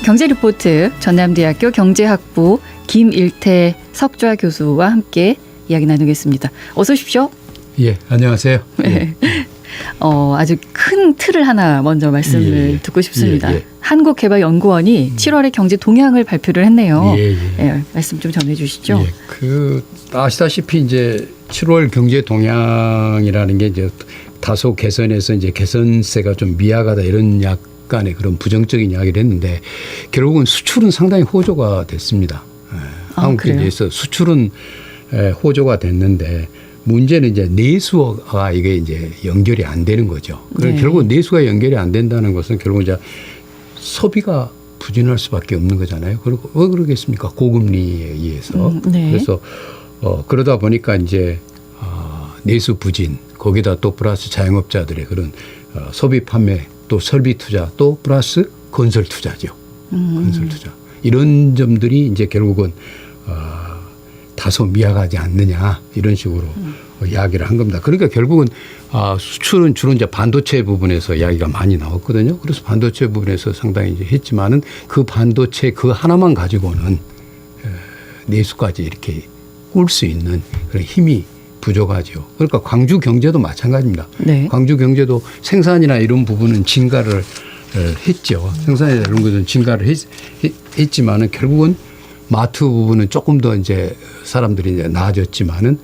경제리포트 전남대학교 경제학부 김일태 석좌 교수와 함께 이야기 나누겠습니다. 어서 오십시오. 예, 안녕하세요. 네. 아주 큰 틀을 하나 먼저 말씀을 듣고 싶습니다. 한국개발연구원이 7월에 경제 동향을 발표를 했네요. 말씀 좀 전해 주시죠. 아시다시피 이제 7월 경제 동향이라는 게 이제 다소 개선해서 이제 개선세가 좀 미약하다 이런 약간의 그런 부정적인 이야기를 했는데 결국은 수출은 상당히 호조가 됐습니다. 한국 경제에서 수출은 호조가 됐는데 문제는 이제 내수가 이게 이제 연결이 안 되는 거죠. 그래서 결국 내수가 연결이 안 된다는 것은 결국 이제 소비가 부진할 수밖에 없는 거잖아요. 그리고 왜 그러겠습니까? 고금리에 의해서. 그래서 그러다 보니까 이제 내수 부진, 거기다 또 플러스 자영업자들의 그런 소비 판매, 또 설비 투자, 또 플러스 건설 투자죠. 건설 투자. 이런 점들이 이제 결국은 다소 미약하지 않느냐 이런 식으로 이야기를 한 겁니다. 그러니까 결국은 수출은 주로 이제 반도체 부분에서 이야기가 많이 나왔거든요. 그래서 반도체 부분에서 상당히 이제 했지만은 그 반도체 그 하나만 가지고는 내수까지 이렇게 꿀 수 있는 그런 힘이 부족하죠. 그러니까 광주 경제도 마찬가지입니다. 광주 경제도 생산이나 이런 부분은 증가를 했죠. 생산이나 이런 것은 증가를 했지만은 결국은 마트 부분은 조금 더 이제 사람들이 이제 나아졌지만은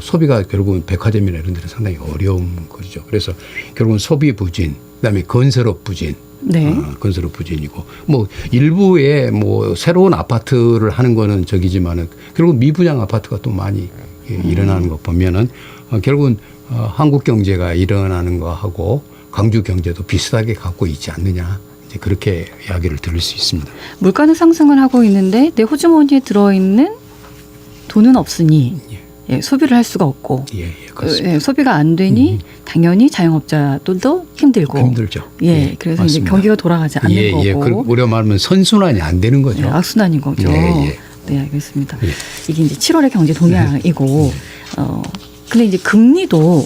소비가 결국은 백화점이나 이런 데는 상당히 어려운 거죠. 그래서 결국은 소비 부진, 그다음에 건설업 부진, 건설업 부진이고 뭐 일부에 뭐 새로운 아파트를 하는 거는 저기지만은 결국 미분양 아파트가 또 많이 일어나는 거 보면은 결국은 한국 경제가 일어나는 거하고 광주 경제도 비슷하게 갖고 있지 않느냐. 이제 그렇게 이야기를 들을 수 있습니다. 물가는 상승을 하고 있는데 내 호주머니에 들어있는 돈은 없으니 소비를 할 수가 없고 소비가 안 되니 당연히 자영업자들도 힘들죠. 그래서 맞습니다. 이제 경기가 돌아가지 않는 거고. 우리가 말하면 선순환이 안 되는 거죠. 악순환인 거죠. 네, 알겠습니다. 이게 이제 7월의 경제 동향이고 근데 이제 금리도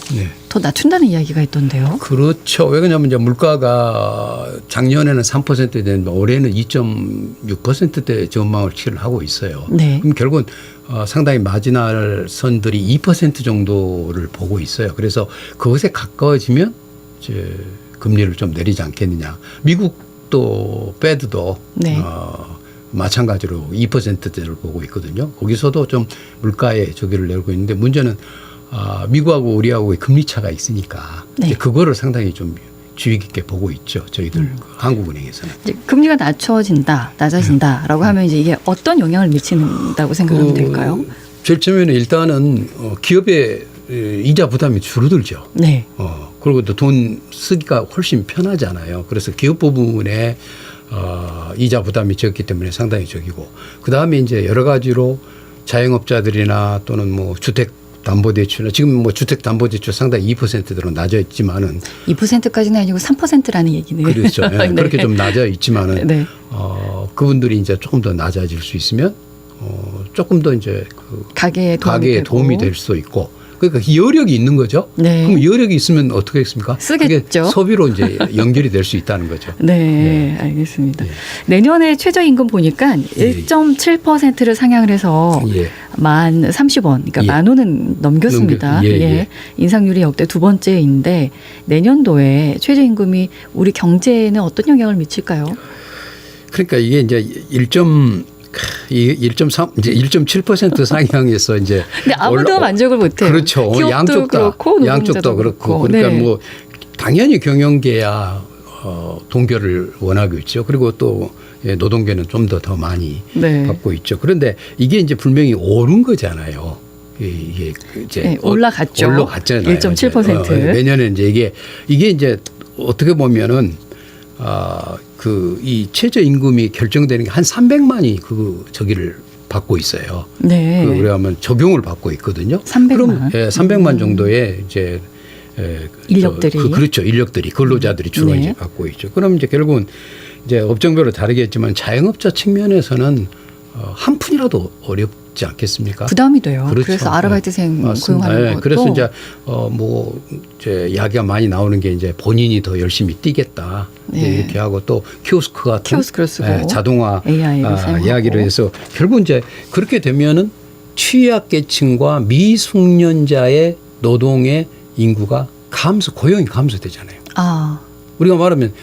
더 낮춘다는 이야기가 있던데요. 그렇죠. 왜 그러냐면 이제 물가가 작년에는 3%대인데 올해는 2.6%대 전망치를 하고 있어요. 그럼 결국은 상당히 마지날 선들이 2% 정도를 보고 있어요. 그래서 그것에 가까워지면 이제 금리를 좀 내리지 않겠느냐. 미국도 패드도 마찬가지로 2%대를 보고 있거든요. 거기서도 좀 물가에 저기를 내고 있는데 문제는 미국하고 우리하고의 금리 차가 있으니까 그거를 상당히 좀 주의 깊게 보고 있죠. 저희들 한국은행에서는. 이제 금리가 낮아진다라고 하면 이제 이게 어떤 영향을 미친다고 생각하면 될까요? 제일 처음에는 일단은 기업의 이자 부담이 줄어들죠. 그리고 또 돈 쓰기가 훨씬 편하잖아요. 그래서 기업 부분에 이자 부담이 적기 때문에 상당히 적이고 그 다음에 이제 여러 가지로 자영업자들이나 또는 뭐 주택담보대출이나 지금 뭐 주택담보대출 상당히 2%대로 낮아 있지만은 2%까지는 아니고 3%라는 얘기네요. 그렇죠. 그렇게 좀 낮아 있지만은 그분들이 이제 조금 더 낮아질 수 있으면 조금 더 이제 그 가게에 도움이 될 수 있고. 그러니까 여력이 있는 거죠. 그럼 여력이 있으면 어떻게 했습니까? 쓰겠죠. 소비로 이제 연결이 될 수 있다는 거죠. 알겠습니다. 내년에 최저임금 보니까 1.7%를 상향을 해서 만 30원, 그러니까 만 원은 넘겼습니다. 인상률이 역대 두 번째인데 내년도에 최저임금이 우리 경제에는 어떤 영향을 미칠까요? 그러니까 이게 이제 1.3 이제 1.7% 상향해서 이제 근데 아무도 만족을 못 해요. 그렇죠. 양쪽도 그렇고 그러니까 뭐 당연히 경영계야 동결을 원하고 있죠. 그리고 또 노동계는 좀 더 많이 받고 있죠. 그런데 이게 이제 분명히 오른 거잖아요. 이게 이제 올라갔잖아요. 1.7%. 내년에 이제 이게 이제 어떻게 보면은 이 최저임금이 결정되는 게 한 300만이 저기를 받고 있어요. 그러면 적용을 받고 있거든요. 300만. 그럼 300만 정도의 이제 인력들이 그렇죠. 인력들이 근로자들이 주로 이제 받고 있죠. 그럼 이제 결국은 이제 업종별로 다르겠지만 자영업자 측면에서는 한 푼이라도 어렵지 않겠습니까? 부담이 돼요. 그렇죠. 그래서 아르바이트생 고용하는 것도. 그래서 이제 이제 이야기가 많이 나오는 게 이제 본인이 더 열심히 뛰겠다 이렇게 하고 또 키오스크 같은 키오스크를 쓰고 자동화 AI를 사용하고. 이야기를 해서 결국 이제 그렇게 되면은 취약계층과 미숙련자의 노동의 인구가 고용이 감소되잖아요. 우리가 말하면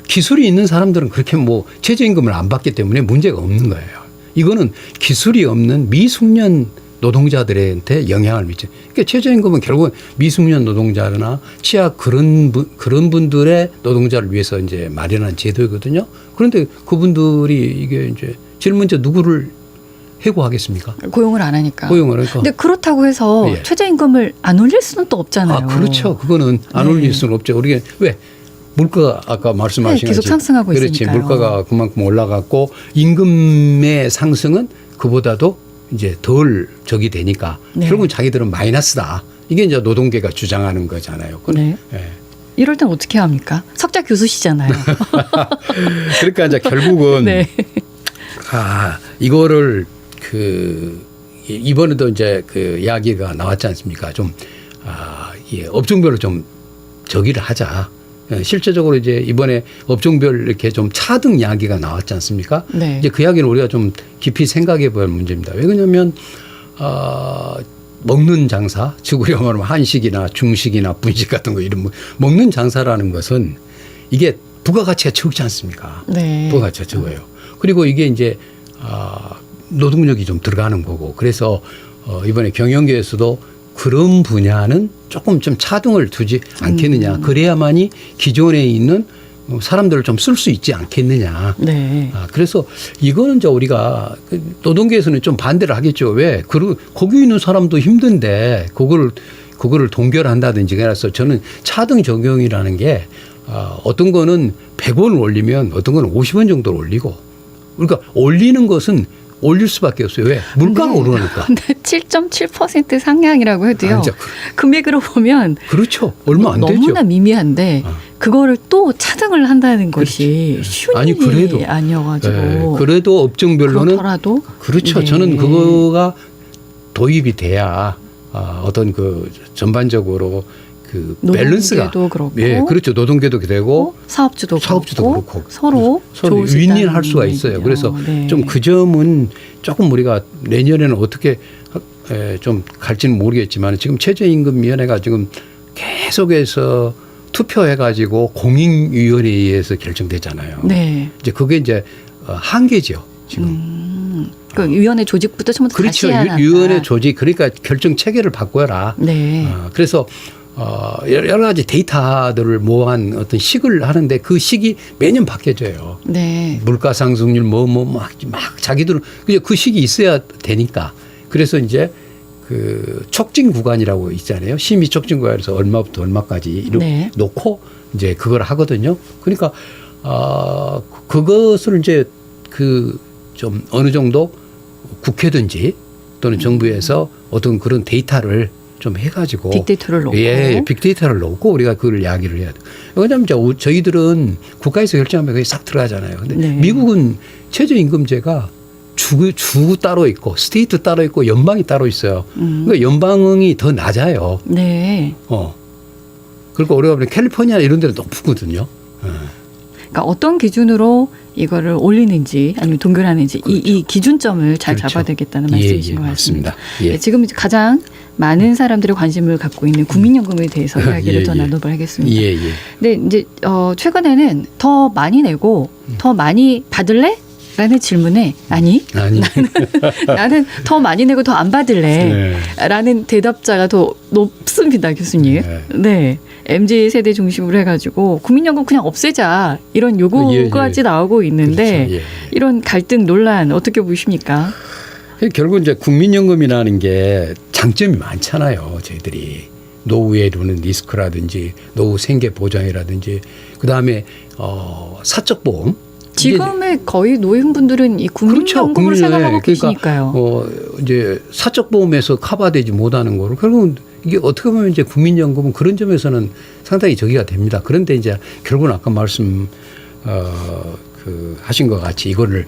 기술이 있는 사람들은 그렇게 뭐 최저임금을 안 받기 때문에 문제가 없는 거예요. 이거는 기술이 없는 미숙련 노동자들한테 영향을 미쳐요. 그러니까 최저임금은 결국은 미숙련 노동자나 취약 그런 분들의 노동자를 위해서 이제 마련한 제도이거든요. 그런데 그분들이 이게 이제 제일 먼저 누구를 해고하겠습니까? 고용을 안 하니까. 고용을 하니까. 근데 그렇다고 해서 최저임금을 안 올릴 수는 또 없잖아요. 그렇죠. 그거는 안 올릴 수는 없죠. 우리가 왜? 물가가 아까 말씀하신 계속 상승하고 그렇지. 있으니까요. 물가가 그만큼 올라갔고 임금의 상승은 그보다도 이제 덜 적이 되니까 결국은 자기들은 마이너스다. 이게 이제 노동계가 주장하는 거잖아요. 네. 이럴 땐 어떻게 합니까? 석자 교수시잖아요. 그러니까 이제 결국은 네. 이거를 이번에도 이제 그 이야기가 나왔지 않습니까? 좀 업종별로 좀 저기를 하자. 실제적으로 이제 이번에 업종별 이렇게 좀 차등 이야기가 나왔지 않습니까? 네. 이제 그 이야기는 우리가 좀 깊이 생각해 볼 문제입니다. 왜 그러냐면 먹는 장사, 즉 우리가 말하면 한식이나 중식이나 분식 같은 거 이런 먹는 장사라는 것은 이게 부가가치가 적지 않습니까? 네. 부가가치가 적어요. 그리고 이게 이제 노동력이 좀 들어가는 거고 그래서 이번에 경영계에서도 그런 분야는 조금 좀 차등을 두지 않겠느냐. 그래야만이 기존에 있는 사람들을 좀 쓸 수 있지 않겠느냐. 네. 그래서 이거는 이제 우리가 노동계에서는 좀 반대를 하겠죠. 왜? 거기 있는 사람도 힘든데 그거를 동결한다든지 그래서 저는 차등 적용이라는 게 어떤 거는 100원을 올리면 어떤 거는 50원 정도를 올리고 그러니까 올리는 것은 올릴 수밖에 없어요. 왜? 물가가 오르니까. 근데 7.7% 상향이라고 해도요. 금액으로 보면 그렇죠. 얼마 안 되죠. 너무나 미미한데 그거를 또 차등을 한다는 것이 쉬운 일이 아니어가지고. 그래도 업종별로는 그렇더라도 그렇죠. 네. 저는 그거가 도입이 돼야 어떤 그 전반적으로 그 밸런스가 그렇고 그렇죠. 노동계도 되고 사업주도 그렇고 서로 윈윈할 수가 있어요. 그래서 좀 그 점은 조금 우리가 내년에는 어떻게 좀 갈지는 모르겠지만 지금 최저임금위원회가 지금 계속해서 투표해가지고 공익위원회에 의해서 결정되잖아요. 네. 이제 그게 이제 한계죠 지금. 그 위원회 조직부터 처음부터 그렇죠. 다시 해야 한다. 위원회 조직 그러니까 결정 체계를 바꿔라. 네. 그래서 여러 가지 데이터들을 모아한 어떤 식을 하는데 그 식이 매년 바뀌어져요. 네. 물가 상승률 막 자기들은 그 식이 있어야 되니까. 그래서 이제 그 촉진 구간이라고 있잖아요. 심의 촉진 구간에서 얼마부터 얼마까지 이렇게 놓고 이제 그걸 하거든요. 그러니까 그것을 이제 그 좀 어느 정도 국회든지 또는 정부에서 어떤 그런 데이터를 좀 해가지고 빅데이터를 놓고 빅데이터를 놓고 우리가 그걸 이야기를 해야 돼요. 왜냐하면 저희들은 국가에서 결정하면 그게 싹 들어가잖아요. 근데 미국은 최저임금제가 주 따로 있고 스테이트 따로 있고 연방이 따로 있어요. 그러니까 연방이 더 낮아요. 네. 그리고 우리가 보면 캘리포니아 이런 데는 높거든요. 그러니까 어떤 기준으로 이거를 올리는지 아니면 동결하는지 이 기준점을 잘 잡아야 되겠다는 말씀이신 것 같습니다. 네, 지금 가장 많은 사람들의 관심을 갖고 있는 국민연금에 대해서 이야기를 더 나눠보겠습니다. 근데 이제 최근에는 더 많이 내고 더 많이 받을래? 라는 질문에 나는 더 많이 내고 더 안 받을래 라는 대답자가 더 높습니다, 교수님. 네. MZ세대 중심으로 해가지고 국민연금 그냥 없애자 이런 요구까지 나오고 있는데 그렇죠. 이런 갈등 논란 어떻게 보십니까? 결국 이제 국민연금이라는 게 장점이 많잖아요. 저희들이 노후에 이루는 리스크라든지 노후 생계 보장이라든지 그다음에 사적보험. 지금의 거의 노인분들은 이 국민연금을 그렇죠. 생각하고 계시니까요. 이제 사적보험에서 커버되지 못하는 거로 결국은 이게 어떻게 보면 이제 국민연금은 그런 점에서는 상당히 저기가 됩니다. 그런데 이제 결국은 아까 말씀 하신 것 같이 이거를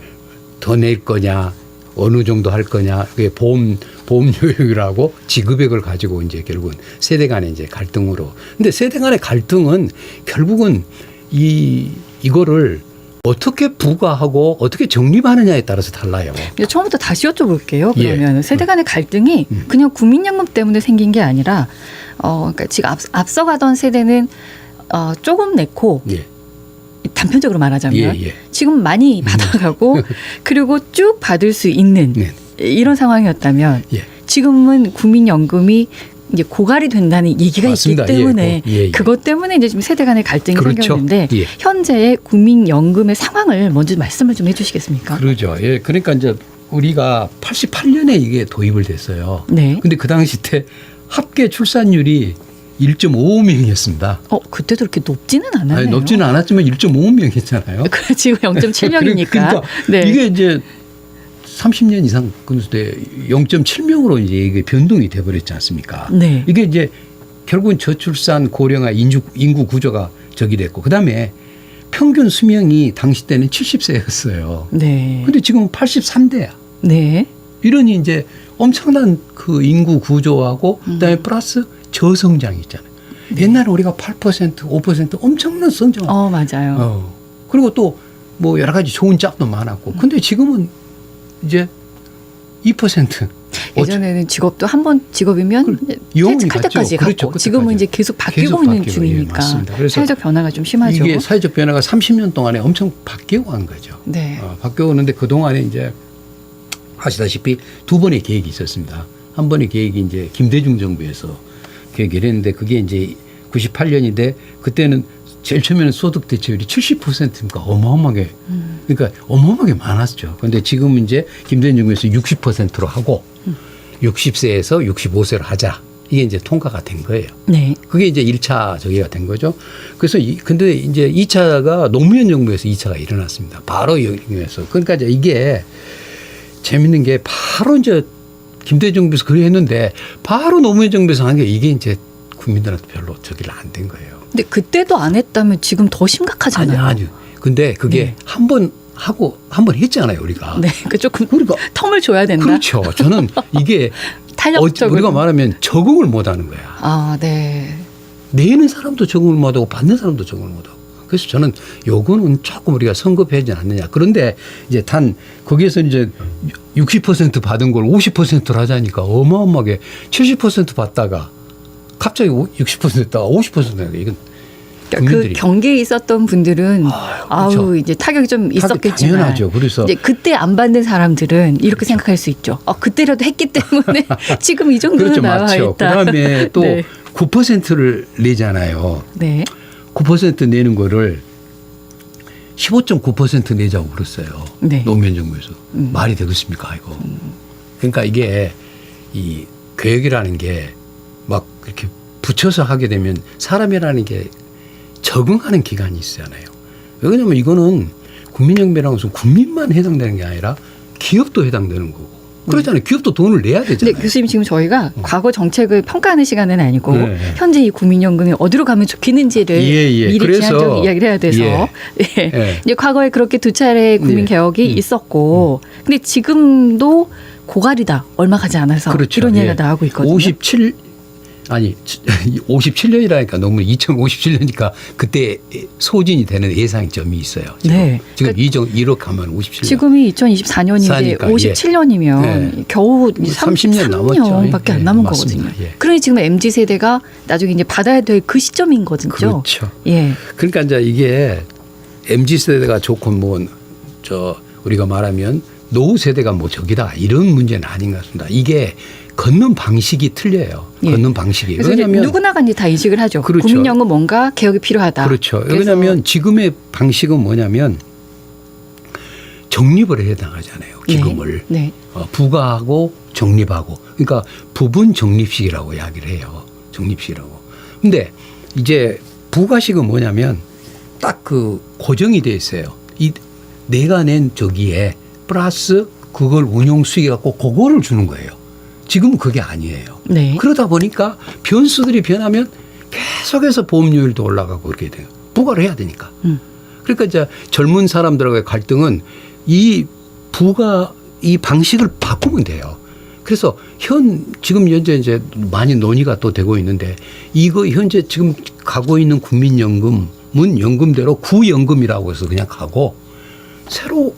더 낼 거냐 어느 정도 할 거냐. 그게 보험료율하고 지급액을 가지고 이제 결국은 세대 간의 이제 갈등으로. 근데 세대 간의 갈등은 결국은 이거를 어떻게 부과하고 어떻게 적립하느냐에 따라서 달라요. 처음부터 다시 여쭤볼게요. 그러면 예. 세대 간의 갈등이 그냥 국민연금 때문에 생긴 게 아니라 그러니까 지금 앞서가던 세대는 조금 냈고 예. 단편적으로 말하자면 예. 지금 많이 받아가고 그리고 쭉 받을 수 있는 네. 이런 상황이었다면 예. 지금은 국민연금이 이제 고갈이 된다는 얘기가 맞습니다. 있기 때문에 예. 그것 때문에 이제 지금 세대 간의 갈등이 그렇죠. 생겼는데 예. 현재의 국민연금의 상황을 먼저 말씀을 좀 해주시겠습니까? 그러죠. 예. 그러니까 이제 우리가 88년에 이게 도입을 됐어요. 네. 근데 그 당시 때 합계 출산율이 1.55명이었습니다. 그때도 그렇게 높지는 않아요. 아니, 높지는 않았지만 1.55명이었잖아요. 그래 지금 0.7명이니까. 그러니까 네. 이게 이제 30년 이상 근데 0.7명으로 이제 이게 변동이 돼 버렸지 않습니까? 네. 이게 이제 결국은 저출산 고령화 인구 구조가 저기 됐고 그다음에 평균 수명이 당시 때는 70세였어요. 네. 근데 지금 83대야. 네. 이러니 이제 엄청난 그 인구 구조하고 그다음에 플러스 저성장이 있잖아요. 옛날에 우리가 8%, 5% 엄청난 성장. 맞아요. 그리고 또 뭐 여러 가지 좋은 짝도 많았고. 근데 지금은 이제 2%. 예전에는 직업도 한 번 직업이면 퇴직할 때까지 그렇죠. 갔고 지금은 이제 계속 바뀌고 있는 중이니까 예, 사회적 변화가 좀 심하죠. 이게 사회적 변화가 30년 동안에 엄청 바뀌고 간 거죠. 네. 바뀌고 오는데 그동안에 이제 아시다시피 두 번의 계획이 있었습니다. 한 번의 계획이 이제 김대중 정부에서 계획을 했는데 그게 이제 98년인데 그때는 제일 처음에는 소득 대체율이 70%니까 어마어마하게 그러니까 어마어마하게 많았죠. 그런데 지금 이제 김대중 정부에서 60%로 하고 60세에서 65세로 하자. 이게 이제 통과가 된 거예요. 네. 그게 이제 1차 저기가 된 거죠. 그래서 근데 이제 2차가 노무현 정부에서 2차가 일어났습니다. 바로 여기에서. 그러니까 이제 이게 재밌는 게 바로 이제 김대중 정부에서 그래 했는데 바로 노무현 정부에서 한 게 이게 이제 국민들한테 별로 저기를 안 된 거예요. 근데 그때도 안 했다면 지금 더 심각하잖아요. 아니요. 근데 그게 네. 한 번 하고 한 번 했잖아요, 우리가. 네. 그 조금 그러니까 텀을 줘야 된다. 그렇죠. 저는 이게 탄력적으로. 우리가 말하면 적응을 못 하는 거야. 네. 내는 사람도 적응을 못 하고 받는 사람도 적응을 못 하고. 그래서 저는 요거는 조금 우리가 성급하지 않느냐. 그런데 이제 단 거기에서 이제 60% 받은 걸 50%를 하자니까 어마어마하게 70% 받다가 갑자기 60% 했다가 50% 하니까 이건 그 경계에 있었던 분들은 그렇죠. 이제 타격이 좀 있었겠지만 당연하죠. 그래서 이제 그때 안 받는 사람들은 이렇게 생각할 수 있죠. 그때라도 했기 때문에 지금 이 정도는 그렇죠. 나와 맞죠. 있다. 그다음에 또 네. 9%를 내잖아요. 네. 9% 내는 거를 15.9% 내자고 그랬어요. 네. 노무현 정부에서. 말이 되겠습니까, 이거. 그러니까 이게 이 교육이라는 게 막 이렇게 붙여서 하게 되면 사람이라는 게 적응하는 기간이 있잖아요. 왜냐하면 이거는 국민연금이라는 것은 국민만 해당되는 게 아니라 기업도 해당되는 거고. 그렇잖아요. 기업도 돈을 내야 되잖아요. 네, 교수님 지금 저희가 과거 정책을 평가하는 시간은 아니고 네. 현재 이 국민연금이 어디로 가면 좋겠는지를 미리 그래서 제한적으로 이야기를 해야 돼서 이제 과거에 그렇게 두 차례 국민 개혁이 있었고 근데 지금도 고갈이다. 얼마 가지 않아서 그렇죠. 이런 이야기가 나오고 있거든요. 57년이라니까 너무 2057년이니까 그때 소진이 되는 예상 점이 있어요. 지금, 네. 지금 이렇게 가면 57년. 지금이 2024년인데 57년이면 네. 겨우 30년 남았죠. 30년밖에 안 남은 맞습니다. 거거든요. 그러니 지금 MZ 세대가 나중에 이제 받아야 될 그 시점인 거죠. 그렇죠. 예. 그러니까 이제 이게 MZ 세대가 좋고 우리가 말하면 노후 세대가 저기다 이런 문제는 아닌 것 같습니다. 이게 걷는 방식이 틀려요. 예. 걷는 방식이. 그래서 왜냐하면 누구나가 이제 다 인식을 하죠. 그렇죠. 국민연금 뭔가 개혁이 필요하다. 그렇죠. 왜냐하면 지금의 방식은 뭐냐면 적립을 해야 나가잖아요. 기금을. 네. 부과하고 적립하고. 그러니까 부분 적립식이라고 이야기를 해요. 적립식이라고. 근데 이제 부가식은 뭐냐면 딱 그 고정이 돼 있어요. 내가 낸 저기에 플러스 그걸 운용 수익 갖고 그거를 주는 거예요. 지금은 그게 아니에요. 네. 그러다 보니까 변수들이 변하면 계속해서 보험료율도 올라가고 그렇게 돼요. 부과를 해야 되니까. 그러니까 이제 젊은 사람들과의 갈등은 이 부가 이 방식을 바꾸면 돼요. 그래서 지금 현재 이제 많이 논의가 또 되고 있는데 이거 현재 지금 가고 있는 국민연금은 연금대로 구연금이라고 해서 그냥 가고 새로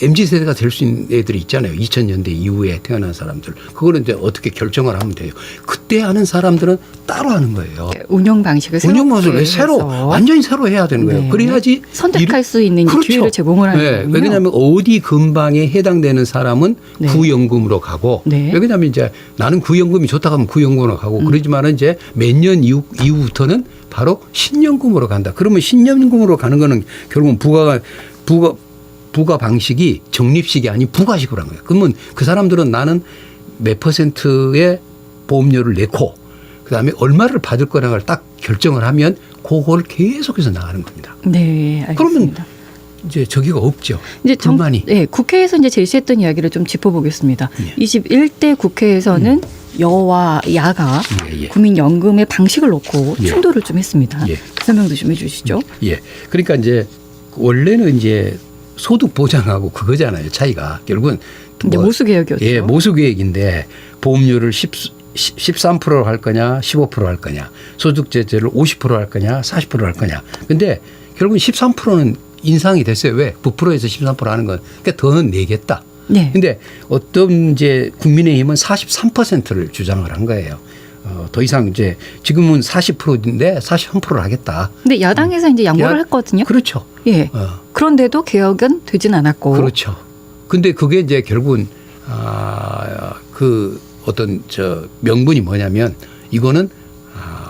MZ세대가 될 수 있는 애들이 있잖아요. 2000년대 이후에 태어난 사람들. 그거는 이제 어떻게 결정을 하면 돼요. 그때 하는 사람들은 따로 하는 거예요. 운영 방식을 새로 완전히 새로 해야 되는 거예요. 네. 그래야지 선택할 수 있는 그렇죠. 기회를 제공을 하는 네. 거군요. 왜냐하면 어디 근방에 해당되는 사람은 네. 구연금으로 가고 네. 왜냐하면 이제 나는 구연금이 좋다 하면 구연금으로 가고 그러지만은 이제 몇 년 이후부터는 바로 신연금으로 간다. 그러면 신연금으로 가는 거는 결국은 부가 방식이 적립식이 아닌 부가식으로 한 거예요. 그러면 그 사람들은 나는 몇 퍼센트의 보험료를 내고 그다음에 얼마를 받을 거라는 걸 딱 결정을 하면 그걸 계속해서 나가는 겁니다. 네, 알겠습니다. 그러면 이제 저기가 없죠. 이제 불만이. 네, 국회에서 이제 제시했던 이야기를 좀 짚어보겠습니다. 예. 21대 국회에서는 여와 야가 예, 예. 국민연금의 방식을 놓고 예. 충돌을 좀 했습니다. 예. 설명도 좀 해주시죠. 예. 그러니까 이제 원래는 이제 소득 보장하고 그거잖아요. 차이가 결국은 이제 모수개혁이었죠. 예, 모수개혁인데 보험료를 13%로 할 거냐, 15% 할 거냐, 소득세제를 50% 할 거냐, 40% 할 거냐. 근데 결국은 13%는 인상이 됐어요. 왜? 부풀어에서 13% 하는 건 그러니까 더는 내겠다. 네. 근데 어떤 이제 국민의힘은 43%를 주장을 한 거예요. 더 이상 이제 지금은 40%인데 43%를 하겠다. 근데 야당에서 이제 양보를 했거든요. 그렇죠. 예. 그런데도 개혁은 되진 않았고. 그렇죠. 근데 그게 이제 결국은 그 어떤 명분이 뭐냐면 이거는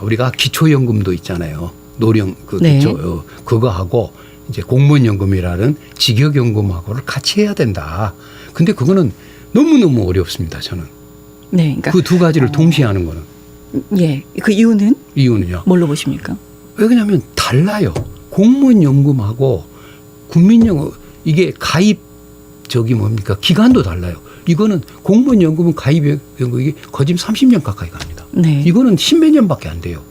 우리가 기초연금도 있잖아요. 노령 네. 기초 그거 하고 이제 공무원연금이라는 직역연금하고를 같이 해야 된다. 근데 그거는 너무너무 어렵습니다. 저는. 네. 그러니까 그 두 가지를 동시에 하는 거는. 예. 그 이유는 이유는요. 뭘로 보십니까? 왜냐하면 달라요. 공무원연금하고 국민연금 이게 가입 뭡니까 기간도 달라요. 이거는 공무원연금은 가입연금이 거진 30년 가까이 갑니다. 네. 이거는 10몇 년밖에 안 돼요.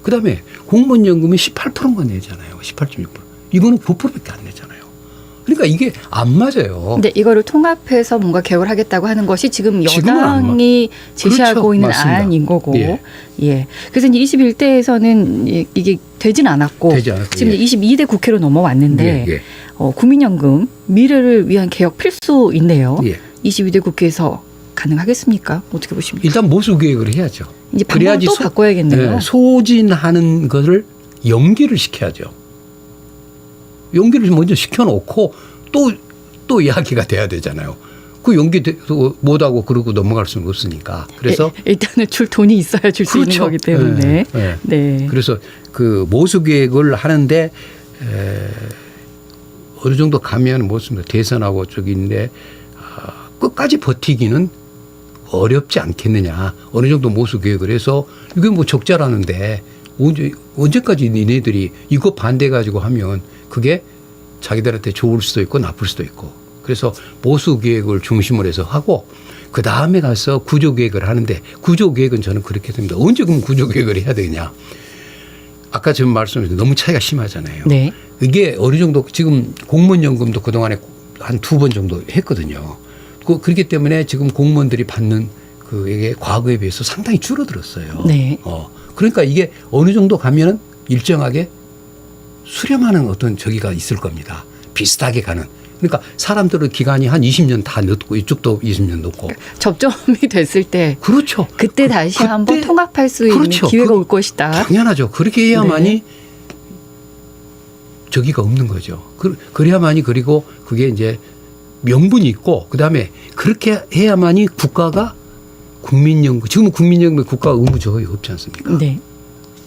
그다음에 공무원연금은 18%만 내잖아요. 18.6%. 이거는 9%밖에 안 내잖아요. 그러니까 이게 안 맞아요. 근데 이거를 통합해서 뭔가 개혁을 하겠다고 하는 것이 지금 여당이 제시하고 그렇죠. 있는 맞습니다. 안인 거고. 예. 예. 그래서 이제 21대에서는 이게 되진 않았고 되지 않았고, 지금 예. 이제 22대 국회로 넘어왔는데 예, 예. 국민연금 미래를 위한 개혁 필수인데요. 예. 22대 국회에서 가능하겠습니까? 어떻게 보십니까? 일단 모수개혁을 해야죠. 이제 방법을 또 바꿔야겠네요. 네, 소진하는 것을 연기를 시켜야죠. 연기를 먼저 시켜놓고 또 이야기가 돼야 되잖아요. 그 연기 못하고 그러고 넘어갈 수는 없으니까. 그래서 일단은 줄 돈이 있어야 줄 수 있는 그렇죠. 거기 때문에. 네, 네. 네. 그래서 그 모수개혁을 하는데 어느 정도 가면 뭐습니까 대선하고 저기인데 끝까지 버티기는 어렵지 않겠느냐. 어느 정도 모수개혁을 해서 이게 뭐 적자라는데 언제까지 니네들이 이거 반대가지고 하면 그게 자기들한테 좋을 수도 있고 나쁠 수도 있고. 그래서 보수개혁을 중심으로 해서 하고 그다음에 가서 구조개혁을 하는데 구조개혁은 저는 그렇게 됩니다. 언제 그럼 구조개혁을 해야 되냐. 아까 지금 말씀드린 너무 차이가 심하잖아요. 네. 이게 어느 정도 지금 공무원연금도 그동안에 한 2번 정도 했거든요. 그렇기 때문에 지금 공무원들이 받는 그게 과거에 비해서 상당히 줄어들었어요. 네. 그러니까 이게 어느 정도 가면은 일정하게 수렴하는 어떤 저기가 있을 겁니다. 비슷하게 가는. 그러니까 사람들은 기간이 한 20년 다 넣고 이쪽도 20년 넣고. 접점이 됐을 때. 그렇죠. 그때 다시 한번 통합할 수 있는 그렇죠. 기회가 올 것이다. 당연하죠. 그렇게 해야만이 네. 저기가 없는 거죠. 그래야만이 그리고 그게 이제 명분이 있고 그다음에 그렇게 해야만이 국가가 국민연금 지금은 국민연금에 국가 의무 적용이 없지 않습니까? 네.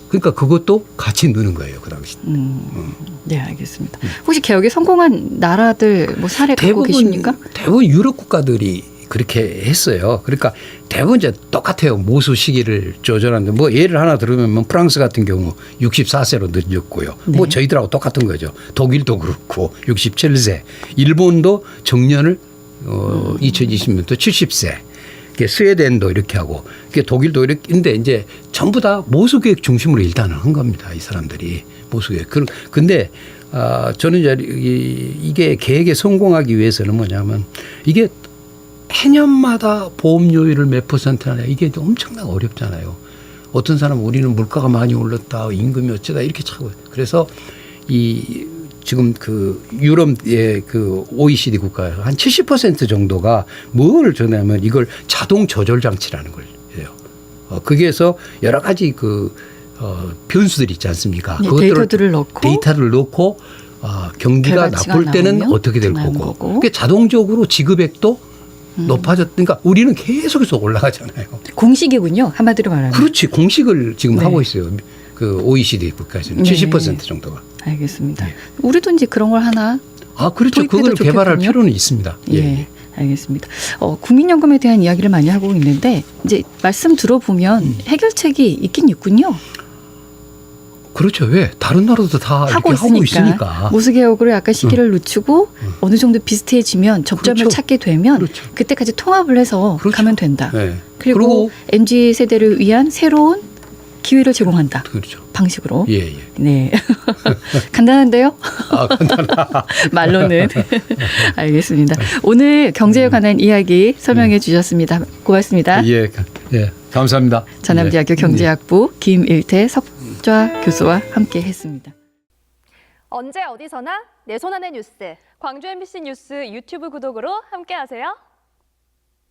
그러니까 그것도 같이 넣는 거예요. 그 당시. 네, 알겠습니다. 혹시 개혁에 성공한 나라들 뭐 사례 갖고 계십니까? 대부분 유럽 국가들이 그렇게 했어요. 그러니까 대부분 이제 똑같아요. 모수 시기를 조절하는데 뭐 예를 하나 들으면 뭐 프랑스 같은 경우 64세로 늦었고요. 네. 뭐 저희들하고 똑같은 거죠. 독일도 그렇고 67세. 일본도 정년을 2020년부터 70세. 스웨덴도 이렇게 하고 독일도 이렇게인데 이제 전부 다 모수개혁 중심으로 일단은 한 겁니다. 이 사람들이 모수개혁. 근데 저는 이제 이게 계획에 성공하기 위해서는 뭐냐면 이게 해년마다 보험료율을 몇 퍼센트 하냐 이게 엄청나게 어렵잖아요. 어떤 사람은 우리는 물가가 많이 올랐다, 임금이 어쩌다 이렇게 차고. 그래서 이 지금 그 유럽의 그 OECD 국가 한 70% 정도가 뭘 전하면 이걸 자동 조절 장치라는 걸 해요. 거기에서 여러 가지 그 변수들이 있지 않습니까? 네, 데이터를 넣고 경기가 나쁠 때는 어떻게 될 거고. 그게 자동적으로 지급액도 높아졌. 그러니까 우리는 계속해서 올라가잖아요. 공식이군요. 한마디로 말하면. 그렇지. 공식을 지금 네. 하고 있어요. 그 OECD 국가에서는 70% 정도가. 알겠습니다. 예. 우리도 이제 그런 걸 하나. 그렇죠. 그걸 개발할 필요는 있습니다. 예. 알겠습니다. 국민연금에 대한 이야기를 많이 하고 있는데 이제 말씀 들어보면 해결책이 있긴 있군요. 그렇죠. 왜? 다른 나라도 다 하고 이렇게 하고 있으니까. 모수개혁으로 약간 시기를 늦추고 어느 정도 비슷해지면 접점을 그렇죠. 찾게 되면 그렇죠. 그때까지 통합을 해서 그렇죠. 가면 된다. 네. 그리고 MZ 세대를 위한 새로운 기회를 제공한다. 그렇죠. 방식으로. 예. 네. 간단한데요? 간단하다. 말로는. 알겠습니다. 오늘 경제에 관한 이야기 설명해 주셨습니다. 고맙습니다. 예. 감사합니다. 전남대학교 경제학부 김일태 석좌 교수와 함께 했습니다. 언제 어디서나 내 손 안의 뉴스. 광주 MBC 뉴스 유튜브 구독으로 함께하세요.